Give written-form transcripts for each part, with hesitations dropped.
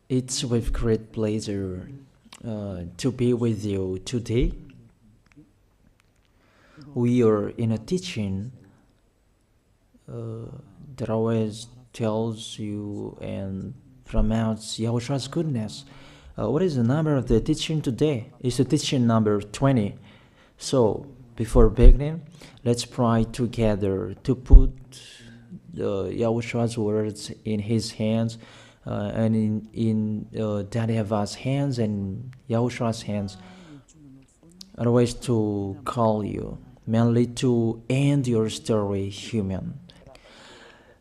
It's with great pleasure to be with you today. We are in a teaching that always tells you and promotes Yahushua's goodness. What is the number of the teaching today? It's the teaching number 20. So, before beginning, let's pray together to put Yahushua's words in his hands and in Daddy Ava's hands and Yahushua's hands. Otherwise, to call you, mainly to end your story human.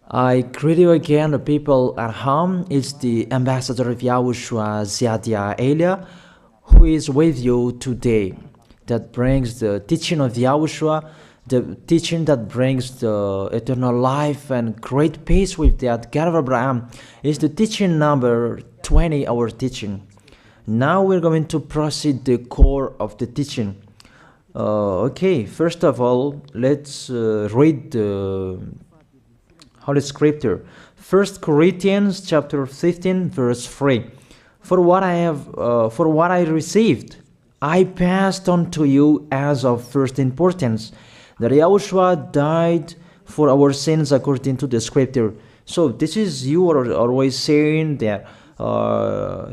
I greet you again, the people at home. It's the ambassador of Yahushua, Ziadia Elia, who is with you today. That brings the teaching of Yahushua, the teaching that brings the eternal life and great peace with that God of Abraham. Is the teaching number 20, our teaching. Now we're going to proceed the core of the teaching. Okay, first of all, let's read the Holy Scripture. 1 Corinthians chapter 15, verse 3. For what I received, I passed on to you as of first importance, that Yahushua died for our sins according to the Scripture. So this is, you are always saying that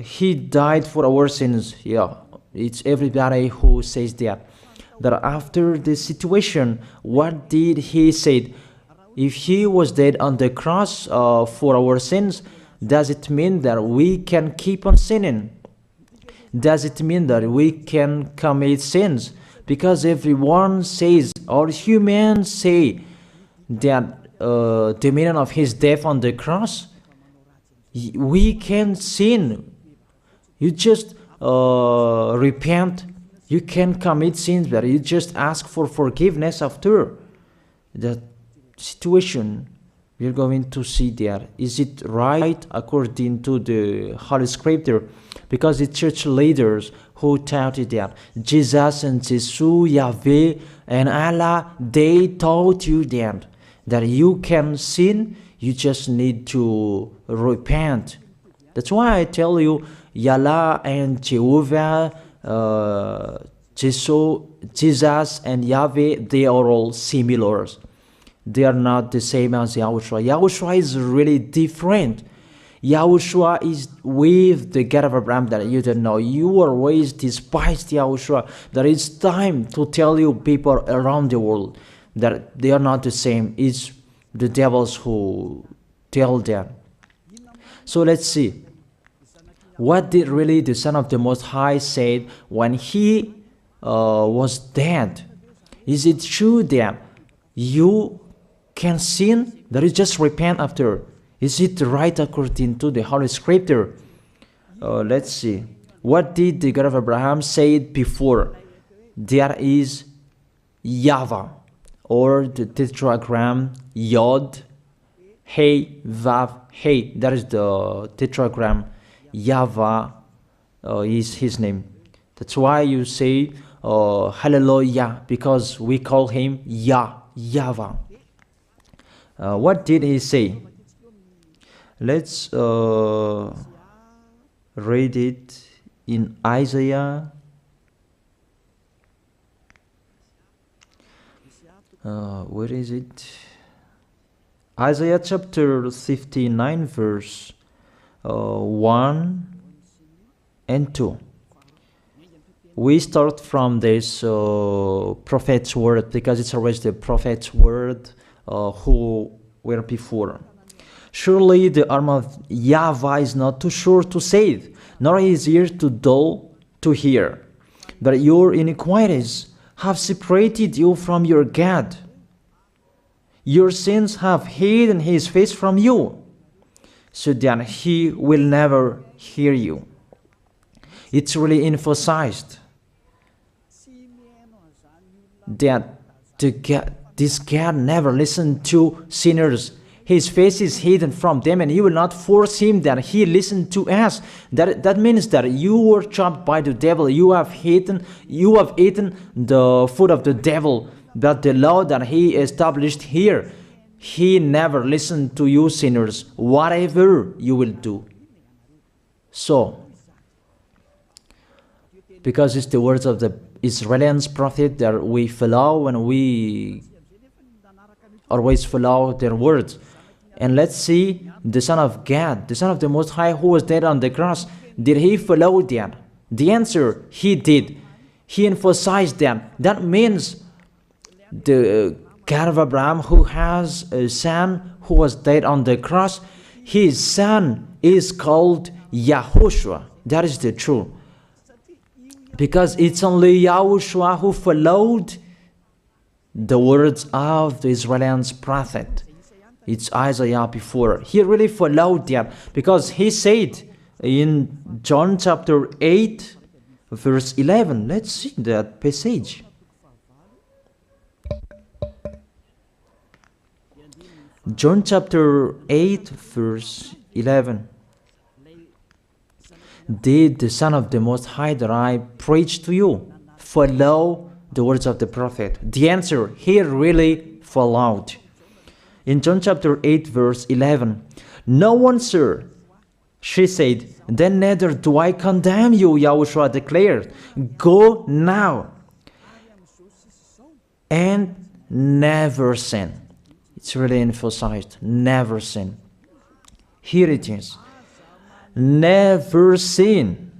he died for our sins. Yeah, it's everybody who says that. That after the situation, what did he say? If he was dead on the cross for our sins, does it mean that we can keep on sinning? Does it mean that we can commit sins? Because everyone says, or humans say, that the meaning of his death on the cross, we can sin. You just repent. You can commit sins, but you just ask for forgiveness after that situation. We're going to see there. Is it right according to the Holy Scripture? Because the church leaders who taught it that Jesus and Jesus, Yahweh and Allah, they taught you that you can sin, you just need to repent. That's why I tell you, Yahweh and Jehovah, Jesus and Yahweh, they are all similar. They are not the same as Yahushua. Yahushua is really different. Yahushua is with the God of Abraham that you don't know. You always despised Yahushua. That it's time to tell you people around the world that they are not the same. It's the devils who tell them. So let's see. What did really the Son of the Most High say when he was dead? Is it true that you can sin, that you just repent after? Is it right according to the Holy Scripture? Let's see. What did the God of Abraham say before? There is YAHVAH, or the tetragram Yod, Hey, Vav, Hey. That is the tetragram. YAHVAH is his name. That's why you say Hallelujah, because we call him YAHVAH. What did he say? Let's read it in Isaiah. Where is it? Isaiah chapter 59, verse 1 and 2. We start from this prophet's word, because it's always the prophet's word who were before. Surely the arm of YAHVAH is not too short to save, nor his ear too dull to hear. But your iniquities have separated you from your God. Your sins have hidden his face from you, so that he will never hear you. It's really emphasized that this God never listened to sinners. His face is hidden from them, and you will not force him that he listen to us. That means that you were trapped by the devil. You have eaten the food of the devil. But the law that he established here, he never listened to you sinners, whatever you will do. So, because it's the words of the Israelians prophet that we follow, and we always follow their words. And let's see the Son of God, the Son of the Most High, who was dead on the cross. Did he follow that? The answer, he did. He emphasized that. That means the God of Abraham, who has a son who was dead on the cross, his son is called YAHOSHUAH. That is the truth. Because it's only YAHOSHUAH who followed the words of the Israelians prophet. It's Isaiah before. He really followed that, because he said in John chapter 8, verse 11. Let's see that passage. John chapter 8, verse 11. Did the Son of the Most High that I preach to you follow the words of the prophet? The answer, he really followed. In John chapter 8, verse 11, no one, sir, she said, then neither do I condemn you, YAHOSHUAH declared. Go now and never sin. It's really emphasized, never sin. Here it is. Never sin.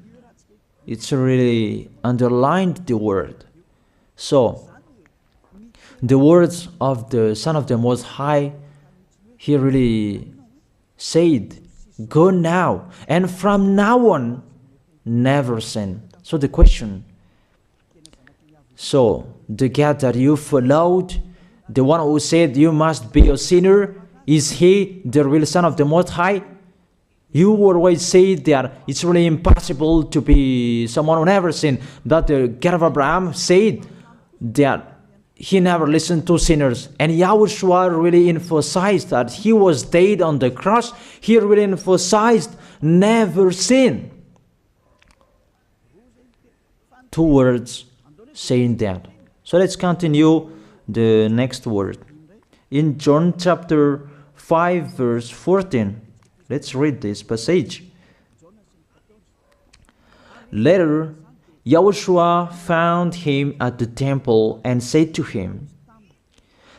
It's really underlined the word. So, the words of the Son of the Most High, he really said, go now, and from now on, never sin. So the question, so the God that you followed, the one who said you must be a sinner, is he the real Son of the Most High? You always say that it's really impossible to be someone who never sinned. But the God of Abraham said that he never listened to sinners. And YAHOSHUAH really emphasized that he was dead on the cross. He really emphasized never sin. 2 words saying that. So let's continue the next word. In John chapter 5, verse 14. Let's read this passage. Later, YAHOSHUAH found him at the temple and said to him,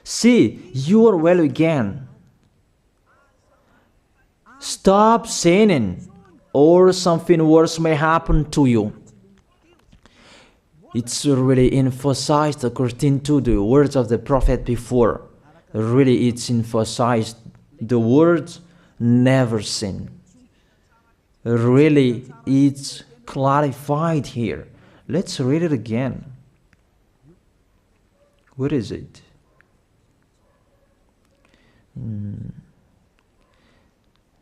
see, you are well again. Stop sinning, or something worse may happen to you. It's really emphasized according to the words of the prophet before. Really, it's emphasized the words never sin. Really, it's clarified here. Let's read it again. What is it?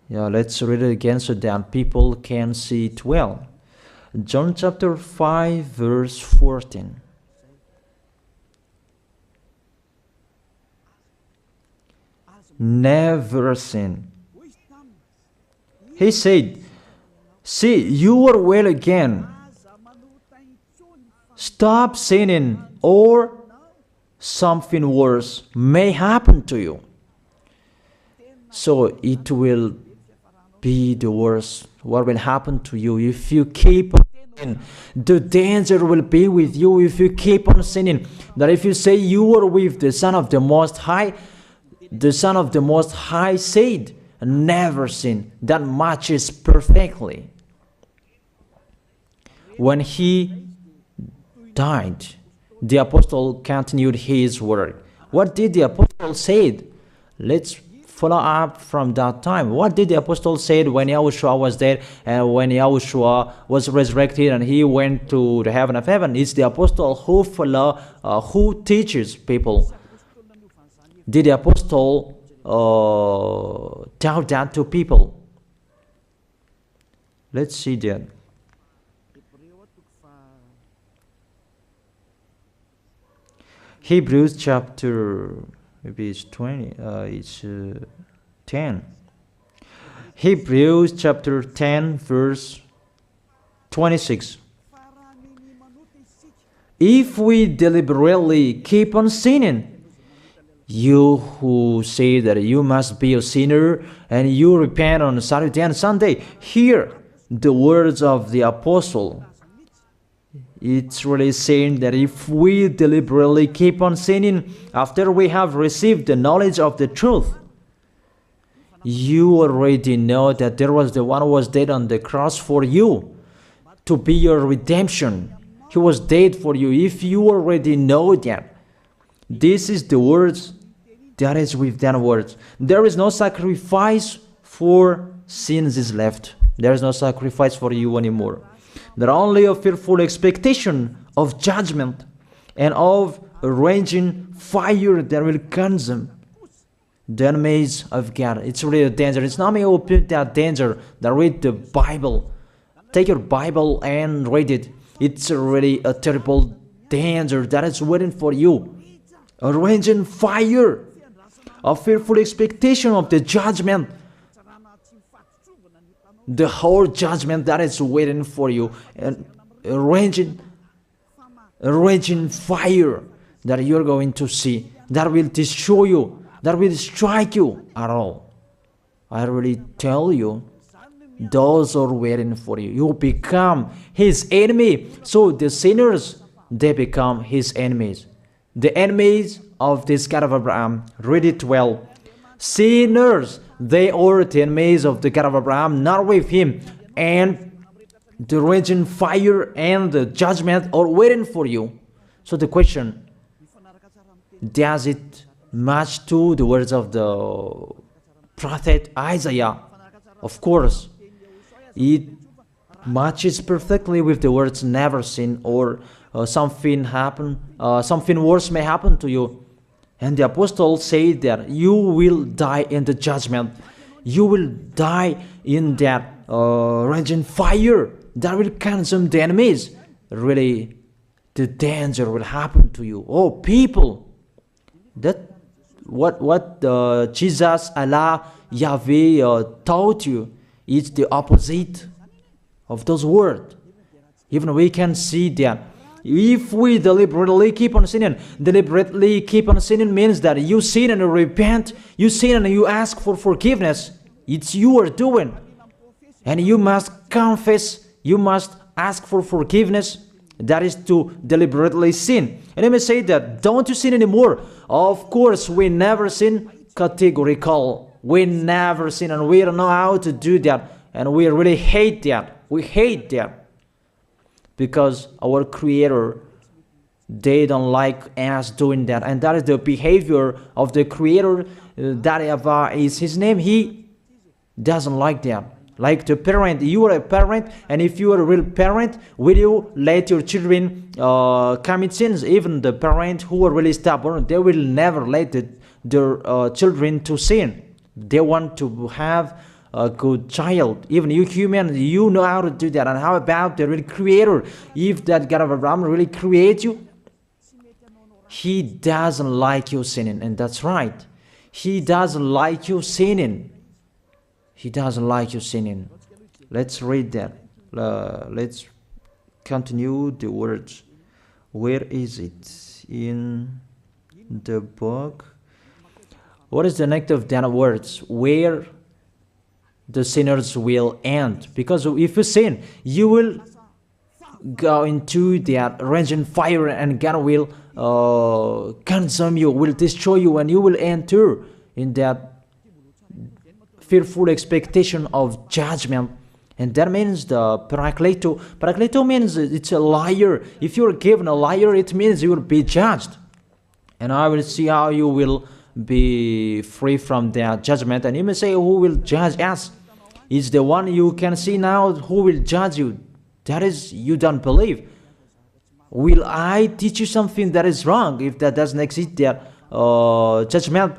Yeah, let's read it again so that people can see it well. John chapter 5, verse 14. Never sin. He said, see, you are well again. Stop sinning, or something worse may happen to you. So it will be the worst. What will happen to you if you keep on sinning? The danger will be with you if you keep on sinning. That if you say you are with the Son of the Most High, the Son of the Most High said, never sin. That matches perfectly. When he died, the apostle continued his work. What did the apostle say? Let's follow up from that time. What did the apostle say when YAHOSHUAH was dead and when YAHOSHUAH was resurrected and he went to the heaven of heaven? It's the apostle who teaches people. Did the apostle tell that to people? Let's see that. Hebrews chapter, maybe it's 20, it's 10. Hebrews chapter 10, verse 26. If we deliberately keep on sinning, you who say that you must be a sinner and you repent on Saturday and Sunday, here the words of the apostle. It's really saying that if we deliberately keep on sinning after we have received the knowledge of the truth, you already know that there was the one who was dead on the cross for you to be your redemption. He was dead for you. If you already know that, this is the words that is with that words. There is no sacrifice for sins is left. There is no sacrifice for you anymore. There are only a fearful expectation of judgment and of a raging fire that will consume the enemies of God. It's really a danger. It's not me who put that danger that read the Bible. Take your Bible and read it. It's really a terrible danger that is waiting for you. A raging fire, a fearful expectation of the judgment. The whole judgment that is waiting for you, and a raging fire that you're going to see, that will destroy you, that will strike you at all. I really tell you, those are waiting for you. You become his enemy. So the sinners, they become his enemies. The enemies of this God of Abraham. Read it well. Sinners, they are the enemies of the God of Abraham, not with him. And the raging fire and the judgment are waiting for you. So the question, does it match to the words of the prophet Isaiah? Of course, it matches perfectly with the words never sin, or something worse may happen to you. And the apostle said that you will die in the judgment. You will die in that raging fire that will consume the enemies. Really, the danger will happen to you. Oh, people, that what Jesus, Allah, Yahweh taught you is the opposite of those words. Even we can see that. If we deliberately keep on sinning means that you sin and you repent, you sin and you ask for forgiveness. It's you are doing. And you must confess, you must ask for forgiveness. That is to deliberately sin. And I may say that, don't you sin anymore? Of course, we never sin. Categorical. We never sin, and we don't know how to do that. And we really hate that. We hate that. Because our Creator, they don't like us doing that. And that is the behavior of the Creator. That YAHVAH is his name. He doesn't like that. Like the parent, you are a parent, and if you are a real parent, will you let your children commit sins? Even the parent who are really stubborn, they will never let their children to sin. They want to have a good child. Even you human, you know how to do that. And how about the real Creator? If that God of Abraham really creates you, he doesn't like you sinning. And that's right. He doesn't like you sinning. He doesn't like you sinning. Let's read that. Let's continue the words. Where is it? In the book. What is the next of that words? Where the sinners will end. Because if you sin, you will go into that raging fire, and God will consume you, will destroy you, and you will enter in that fearful expectation of judgment. And that means the parakleto. Parakleto means it's a liar. If you're given a liar, it means you will be judged. And I will see how you will be free from that judgment. And you may say, who will judge us? It's the one you can see now who will judge you. That is, you don't believe. Will I teach you something that is wrong if that doesn't exist, that judgment?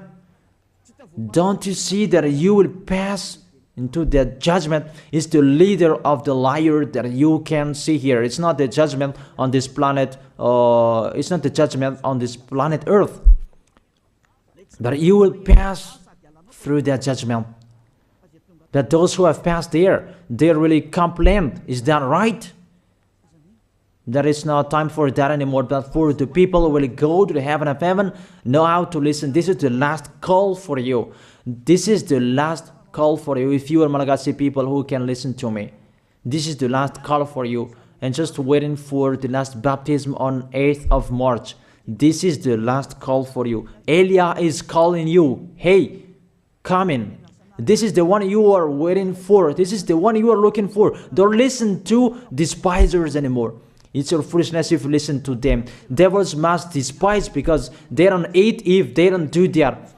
Don't you see that you will pass into that judgment? It's the leader of the liar that you can see here. It's not the judgment on this planet. It's not the judgment on this planet Earth. But you will pass through that judgment. That those who have passed there, they really complain. Is that right? There is no time for that anymore. But for the people who will go to the heaven of heaven, know how to listen. This is the last call for you. This is the last call for you. If you are Malagasy people who can listen to me, This is the last call for you. And just waiting for the last baptism on 8th of March. This is the last call for you. Elia is calling you. Hey, come in. This is the one you are waiting for. This is the one you are looking for. Don't listen to despisers anymore. It's your foolishness if you listen to them. Devils must despise because they don't eat if they don't do that.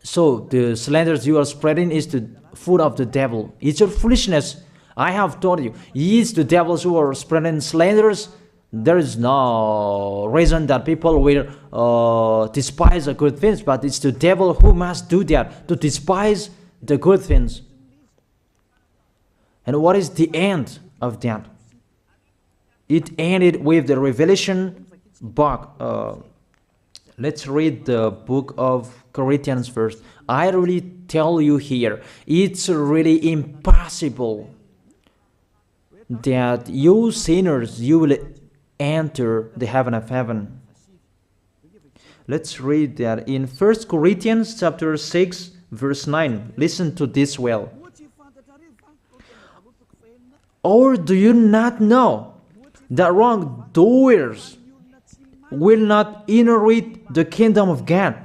So the slanders you are spreading is the food of the devil. It's your foolishness. I have told you, it's the devils who are spreading slanders. There is no reason that people will despise the good things, but it's the devil who must do that, to despise the good things. And what is the end of that? It ended with the Revelation book. Let's read the book of Corinthians first. I really tell you here, it's really impossible that you sinners, you will enter the heaven of heaven. Let's read that in 1 Corinthians chapter 6 verse 9. Listen to this well. Or do you not know that wrongdoers will not inherit the kingdom of God?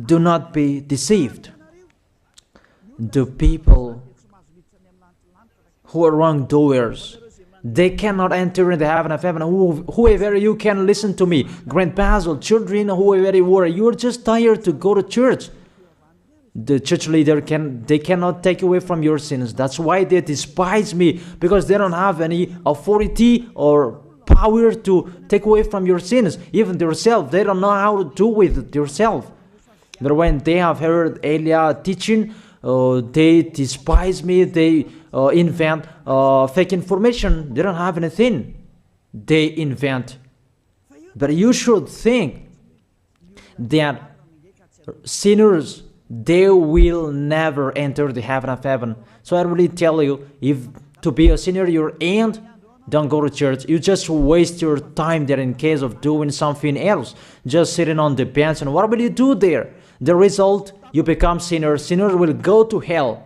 Do not be deceived. The people who are wrongdoers, they cannot enter in the heaven of heaven. Whoever you can listen to me, grandpas or children, whoever you are, you are just tired to go to church. The church leader they cannot take away from your sins. That's why they despise me, because they don't have any authority or power to take away from your sins. Even themselves, they don't know how to do with themselves. But when they have heard Elia teaching, they despise me. They invent fake information. They don't have anything. They invent. But you should think that sinners, they will never enter the heaven of heaven. So I really tell you, if to be a sinner you're in, don't go to church. You just waste your time there in case of doing something else. Just sitting on the bench, and what will you do there? The result, you become sinners. Sinners will go to hell.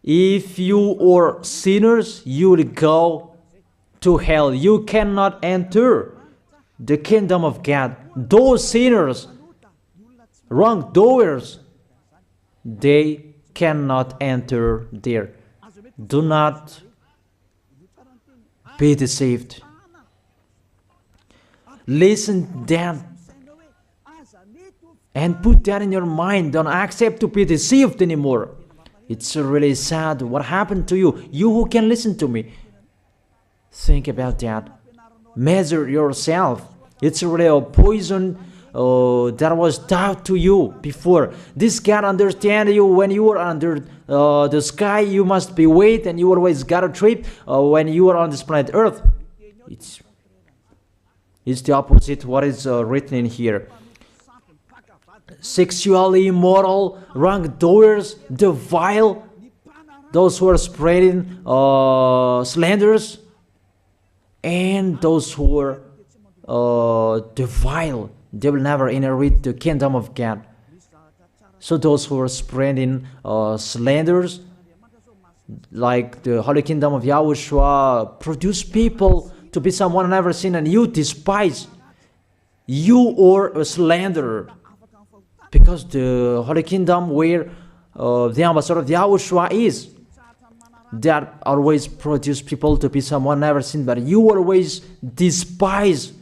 If you are sinners, you will go to hell. You cannot enter the kingdom of God. Those sinners, wrongdoers, they cannot enter there. Do not be deceived. Listen then and put that in your mind. Don't accept to be deceived anymore. It's really sad what happened to you. You who can listen to me, think about that. Measure yourself. It's really a poison that was taught to you before. This can't understand you when you are under the sky. You must be weight, and you always got a trip when you are on this planet Earth. It's the opposite what is written in here. Sexually immoral, wrongdoers, the vile, those who are spreading slanders, and those who are the vile, they will never inherit the kingdom of God. So those who are spreading slanders, like the Holy Kingdom of YAHOSHUAH, produce people to be someone never seen, and you despise. You are a slanderer. Because the Holy Kingdom where the ambassador of YAHOSHUAH is, that always produce people to be someone never seen, but you always despise.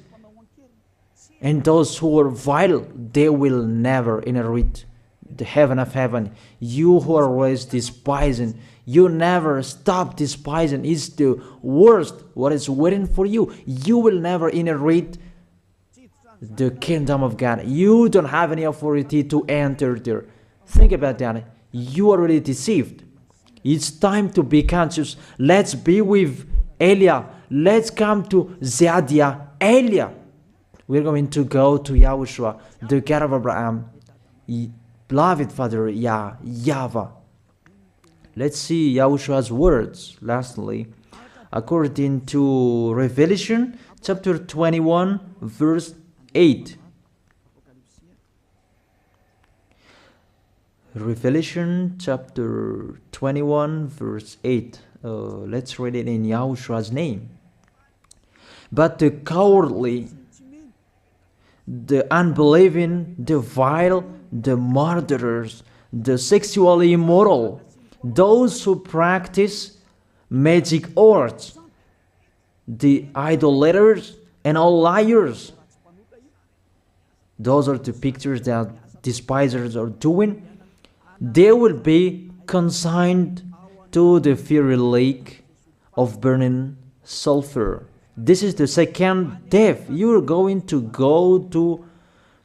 And those who are vile, they will never inherit the heaven of heaven. You who are always despising, you never stop despising. It's the worst what is waiting for you. You will never inherit the kingdom of God. You don't have any authority to enter there. Think about that. You are already deceived. It's time to be conscious. Let's be with Elia. Let's come to Zadiah. Elia. We're going to go to YAHOSHUAH, the God of Abraham, beloved Father YAHVAH. Let's see YAHOSHUAH's words. Lastly, according to Revelation chapter 21 verse 8. Revelation chapter 21 verse 8. Let's read it in Yahoshua's name. But the cowardly, the unbelieving, the vile, the murderers, the sexually immoral, those who practice magic arts, the idolaters, and all liars. Those are the pictures that despisers are doing. They will be consigned to the fiery lake of burning sulfur. This is the second death. You are going to go to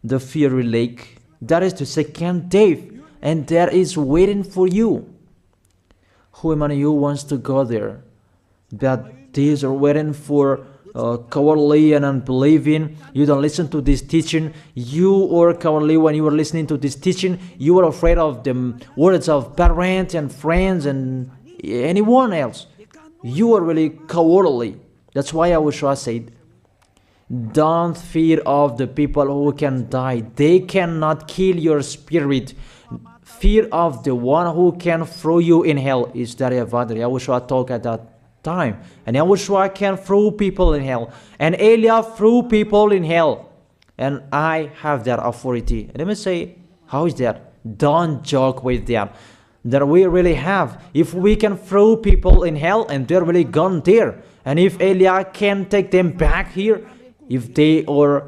the fiery lake. That is the second death, and that is waiting for you. Who among you wants to go there? That these are waiting for cowardly and unbelieving. You don't listen to this teaching. You are cowardly when you are listening to this teaching. You are afraid of the words of parents and friends and anyone else. You are really cowardly. That's why YAHOSHUAH said, don't fear of the people who can die. They cannot kill your spirit. Fear of the one who can throw you in hell. Is that YAHOSHUAH talked at that time. And YAHOSHUAH can throw people in hell. And Elia threw people in hell. And I have that authority. And let me say, how is that? Don't joke with that. That we really have. If we can throw people in hell and they're really gone there. And if Elia can take them back here, if they are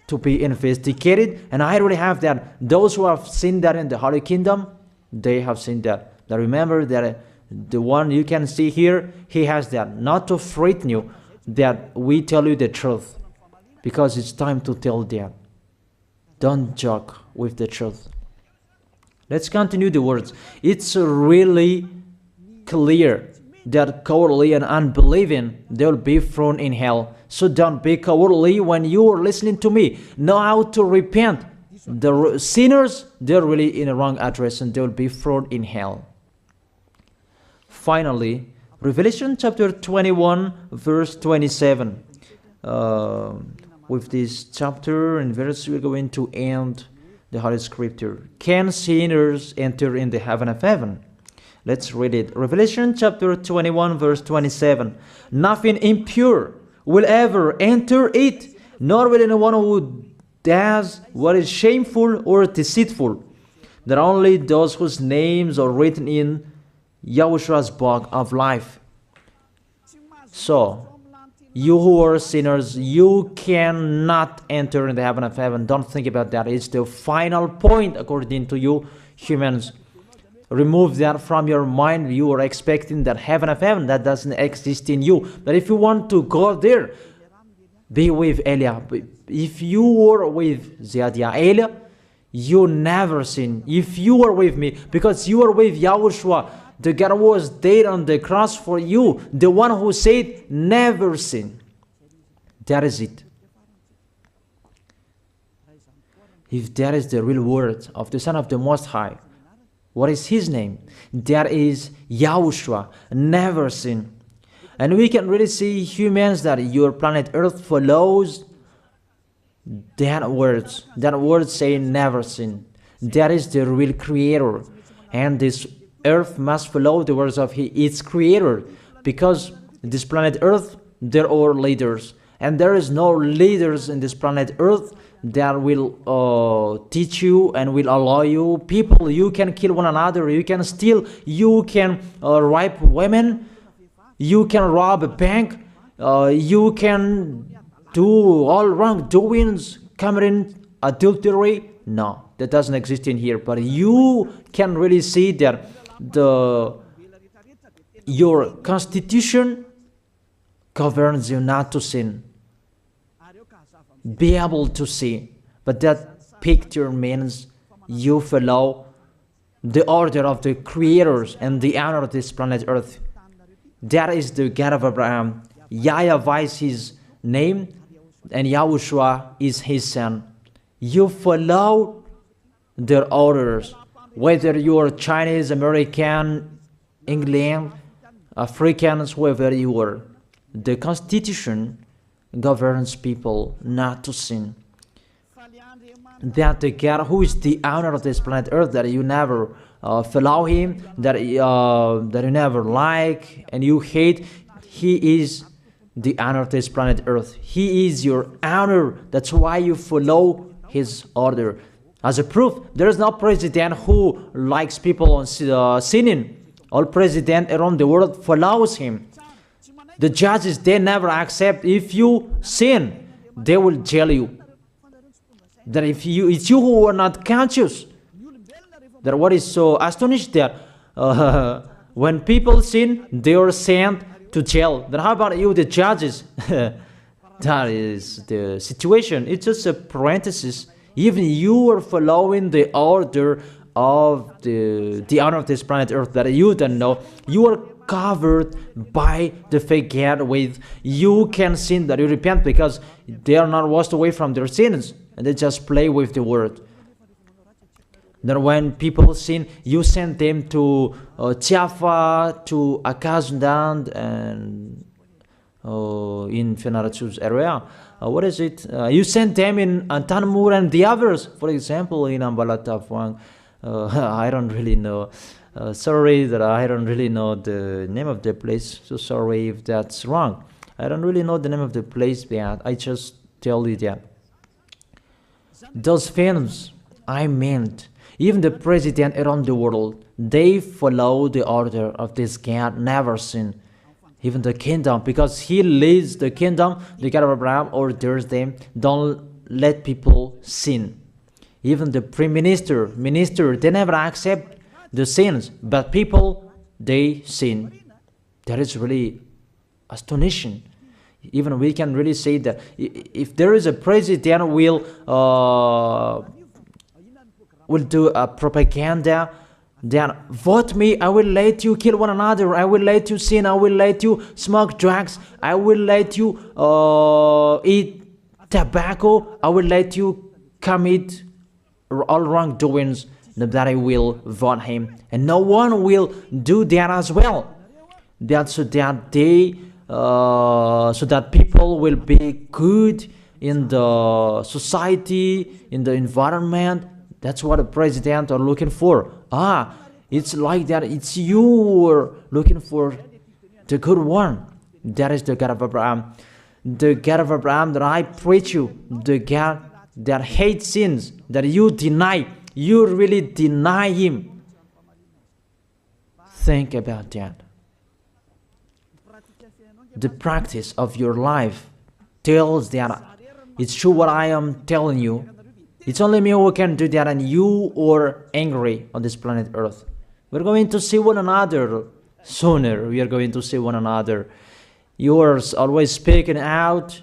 to be investigated, and I really have that. Those who have seen that in the Holy Kingdom, they have seen that. Now remember that the one you can see here, he has that. Not to frighten you, that we tell you the truth, because it's time to tell that. Don't joke with the truth. Let's continue the words. It's really clear that cowardly and unbelieving, they will be thrown in hell. So don't be cowardly when you are listening to me. Know how to repent. The sinners, they're really in the wrong address and they will be thrown in hell. Finally, Revelation chapter 21 verse 27. With this chapter and verse, we're going to end the Holy Scripture. Can sinners enter in the heaven of heaven? Let's read it. Revelation chapter 21 verse 27. Nothing impure will ever enter it, nor will anyone who does what is shameful or deceitful. That only those whose names are written in YAHOSHUAH's book of life. So, you who are sinners, you cannot enter in the heaven of heaven. Don't think about that. It's the final point according to you humans. Remove that from your mind. You are expecting that heaven of heaven that doesn't exist in you. But if you want to go there, be with Elia. If you were with Elia, you never sin. If you are with me, because you are with YAHOSHUAH, the God was dead on the cross for you, the one who said never sin. That is it. If that is the real word of the Son of the Most High, what is his name? That is YAHOSHUAH, never sin. And we can really see humans that your planet Earth follows that words. That word saying never sin. That is the real creator. And this Earth must follow the words of its creator. Because this planet Earth, there are leaders. And there is no leaders in this planet Earth that will teach you and will allow you. People, you can kill one another, you can steal, you can rape women, you can rob a bank, you can do all wrongdoings, committing adultery. No, that doesn't exist in here. But you can really see that your constitution governs you not to sin. Be able to see. But that picture means you follow the order of the creators and the honor of this planet Earth. That is the God of Abraham. YAHVAH is his name, and YAHOSHUAH is his son. You follow their orders, whether you are Chinese, American, England, Africans, whoever you are. The Constitution governs people not to sin. that the God who is the owner of this planet Earth, that you never follow him, that you never like and you hate, he is the owner of this planet Earth. He is your owner. That's why you follow his order. As a proof, there is no president who likes people sinning. All presidents around the world follows him. The judges, they never accept if you sin, they will jail you. That if it's you who are not conscious. That what is so astonishing that when people sin, they are sent to jail. Then how about you, the judges? That is the situation. It's just a parenthesis. Even you are following the order of the owner of this planet Earth that you don't know. You are covered by the fake God with you can sin, that you repent, because they are not washed away from their sins and they just play with the word. Then when people sin, you send them to Java, to Akazundan, and in Fenarachu's area. What is it? You send them in Tanmur and the others. For example, in Ambalatafwang, I don't really know. Sorry that I don't really know the name of the place. So sorry if that's wrong. I don't really know the name of the place, but I just tell you that. Those films, I meant, even the president around the world, they follow the order of this God, never sin. Even the kingdom, because he leads the kingdom, the God of Abraham orders them, don't let people sin. Even the prime minister, they never accept the sins, but people, they sin. That is really astonishing. Even we can really say that if there is a president will do a propaganda, then vote me, I will let you kill one another, I will let you sin, I will let you smoke drugs, I will let you eat tobacco, I will let you commit all wrongdoings, that I will vote him. And no one will do that as well. That's so that so that people will be good in the society, in the environment. That's what the president are looking for. It's like that. It's you who are looking for the good one. That is the God of Abraham. The God of Abraham that I preach you. The God that hates sins, that you deny. You really deny him. Think about that. The practice of your life tells that it's true what I am telling you. It's only me who can do that, and you are angry on this planet Earth. We're going to see one another sooner. We are going to see one another. You are always speaking out.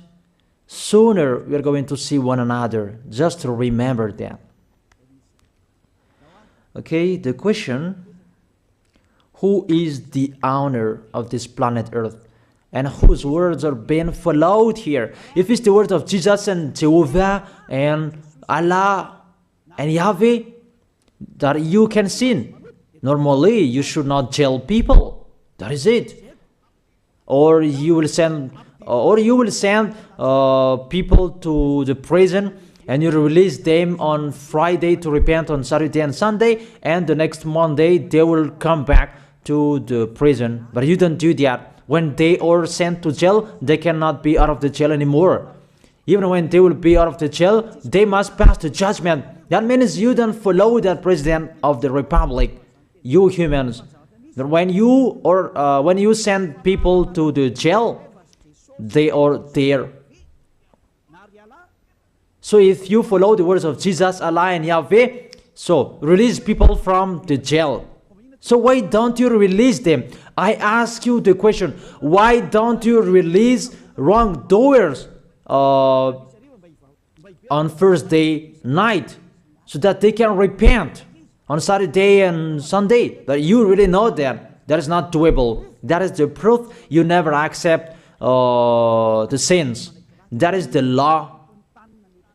Sooner we are going to see one another. Just to remember that. Okay, the question, who is the owner of this planet Earth? And whose words are being followed here? If it's the word of Jesus and Jehovah and Allah and Yahweh, that you can sin. Normally, you should not jail people. That is it. Or you will send people to the prison, and you release them on Friday to repent on Saturday and Sunday, and the next Monday they will come back to the prison. But you don't do that. When they are sent to jail, they cannot be out of the jail anymore. Even when they will be out of the jail, they must pass the judgment. That means you don't follow that president of the republic, you humans. When you send people to the jail, they are there. So if you follow the words of Jesus, Allah and Yahweh, so release people from the jail. So why don't you release them? I ask you the question, why don't you release wrongdoers on Thursday night so that they can repent on Saturday and Sunday? But you really know that is not doable. That is the proof you never accept the sins. That is the law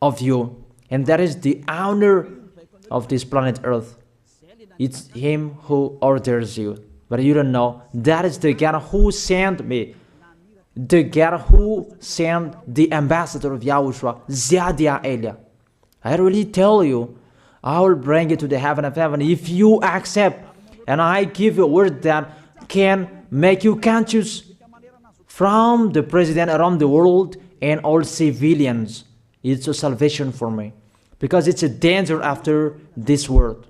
of you, and that is the owner of this planet Earth. It's him who orders you, but you don't know. That is the God who sent me, the God who sent the ambassador of Yahushua, Zadia Elia. I really tell you, I will bring you to the heaven of heaven if you accept. And I give you a word that can make you conscious from the president around the world and all civilians. It's a salvation for me. Because it's a danger after this world.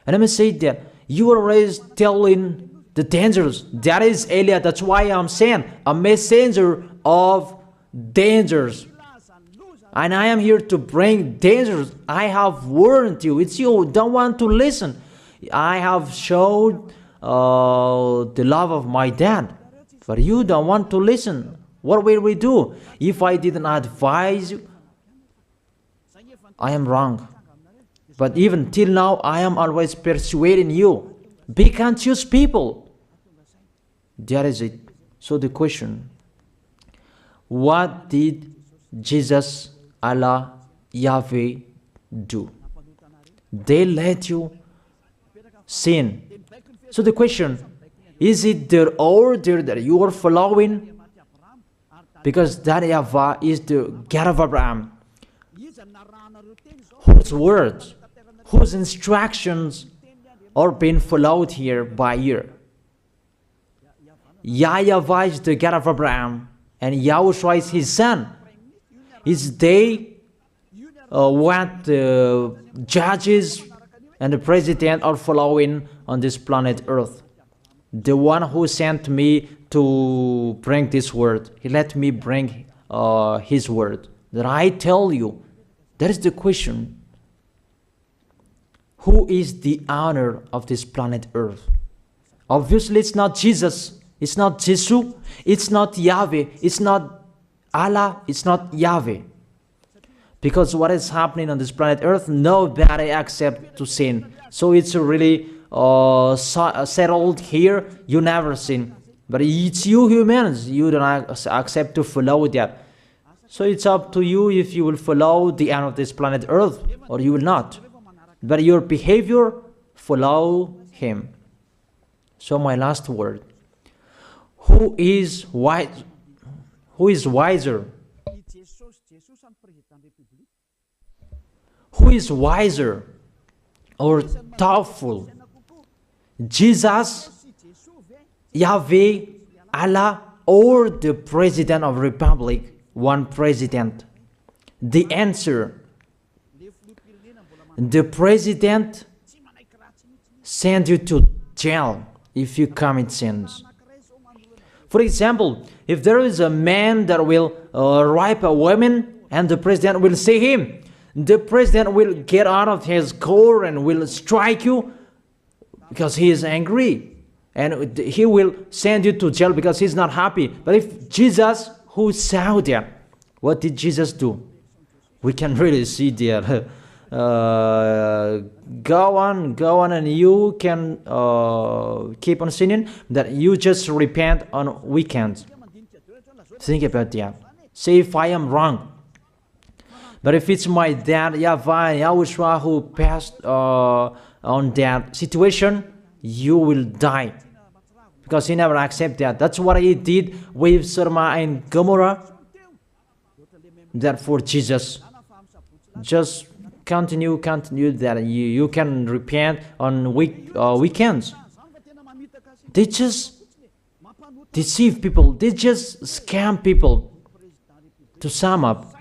And let me say that you are always telling the dangers. That is Elia. That's why I'm saying a messenger of dangers. And I am here to bring dangers. I have warned you. It's you who don't want to listen. I have showed the love of my dad. But you don't want to listen. What will we do? If I didn't advise you, I am wrong. But even till now, I am always persuading you. Be conscious people. That is it. So the question, what did Jesus, Allah, Yahweh do? They let you sin. So the question, is it their order that you are following? Because that YAHVAH is the God of Abraham, whose words, whose instructions are being followed here by year. YAHVAH is the God of Abraham, and YAHOSHUAH is his son. Is they what the judges and the president are following on this planet Earth. The one who sent me to bring this word, he let me bring his word. That I tell you, that is the question. Who is the owner of this planet Earth? Obviously, it's not Jesus. It's not Jesus. It's not Yahweh. It's not Allah. It's not Yahweh. Because what is happening on this planet Earth, nobody accepts to sin. So it's really settled here. You never sin. But it's you humans. You don't accept to follow that. So it's up to you if you will follow the end of this planet Earth or you will not. But your behavior, follow him. So my last word. Who is wise? Who is wiser? Who is wiser or thoughtful? Jesus, Yahweh, Allah, or the President of Republic? One president. The answer. The president sends you to jail if you commit sins. For example, if there is a man that will rape a woman and the president will see him, the president will get out of his car and will strike you because he is angry. And he will send you to jail because he's not happy. But if Jesus, who saw that, what did Jesus do? We can really see that. Go on, and you can keep on sinning, that you just repent on weekends. Think about that. Say if I am wrong. But if it's my dad, YAHVAH, YAHOSHUAH, who passed on that situation, you will die. Because he never accepted that. That's what he did with Sodom and Gomorrah. Therefore, Jesus, just continue that you can repent on weekends. They just deceive people. They just scam people. To sum up,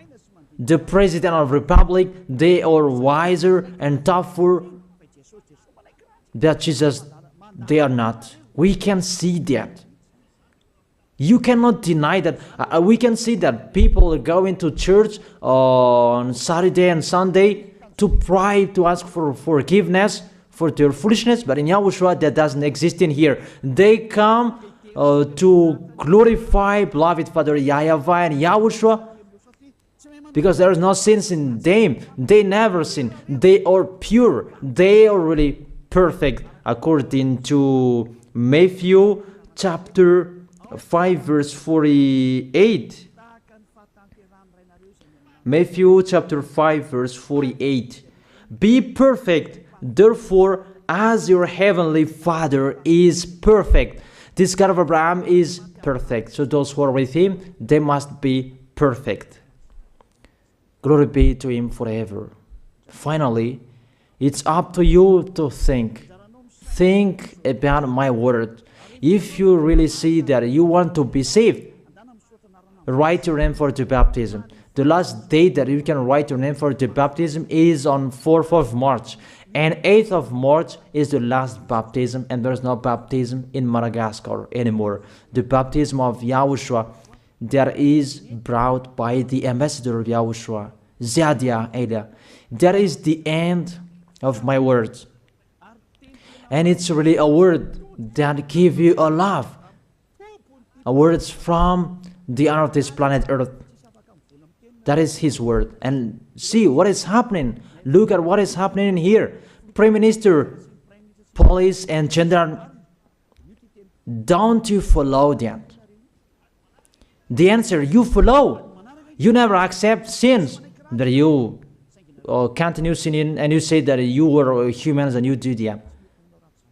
the President of Republic, they are wiser and tougher than Jesus. They are not. We can see that. You cannot deny that. We can see that people are going to church on Saturday and Sunday to pray, to ask for forgiveness for their foolishness. But in YAHOSHUAH, that doesn't exist in here. They come to glorify beloved Father YAHVAH and YAHOSHUAH because there is no sins in them. They never sin. They are pure. They are really perfect according to Matthew chapter 5 verse 48. Matthew chapter 5 verse 48. Be perfect, therefore, as your heavenly Father is perfect. This God of Abraham is perfect. So those who are with him, they must be perfect. Glory be to Him forever. Finally, it's up to you to think. Think about my word. If you really see that you want to be saved, write your name for the baptism. The last date that you can write your name for the baptism is on 4th of March. And 8th of March is the last baptism, and there's no baptism in Madagascar anymore. The baptism of Yahushua that is brought by the ambassador of Yahushua, Zadia Elia. That is the end of my words. And it's really a word that gives you a love. A word from the honor of this planet Earth. That is His word. And see what is happening. Look at what is happening in here. Prime Minister, police, and gendarme. Don't you follow that? The answer, you follow. You never accept sins. That you continue sinning and you say that you were humans and you do that.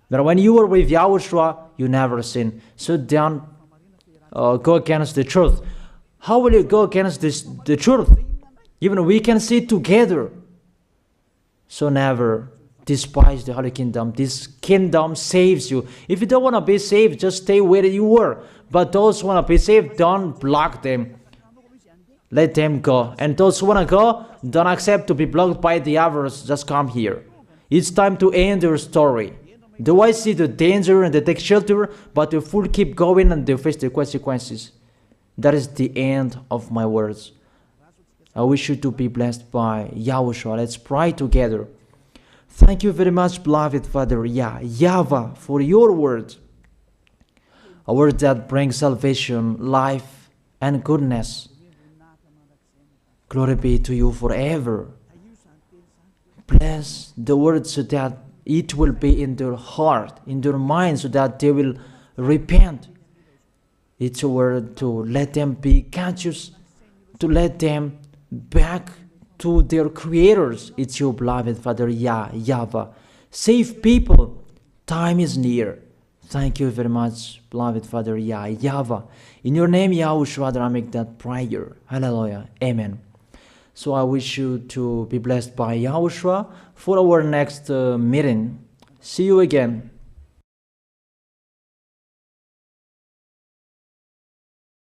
But when you were with Yahushua, you never sin. So don't go against the truth. How will you go against the truth? Even we can see together. So never despise the Holy Kingdom. This kingdom saves you. If you don't want to be saved, just stay where you were. But those who want to be saved, don't block them. Let them go. And those who want to go, don't accept to be blocked by the others. Just come here. It's time to end your story. Do I see the danger and they take shelter, but the fool keep going and they face the consequences? That is the end of my words. I wish you to be blessed by Yahushua. Let's pray together. Thank you very much, beloved Father YAHVAH, for your word. A word that brings salvation, life, and goodness. Glory be to you forever. Bless the word so that it will be in their heart, in their mind, so that they will repent. It's a word to let them be conscious, to let them back to their creators. It's your beloved Father YAHVAH. Save people. Time is near. Thank you very much, beloved Father YAHVAH. In your name, Yahushua, that I make that prayer. Hallelujah. Amen. So I wish you to be blessed by Yahushua for our next meeting. See you again.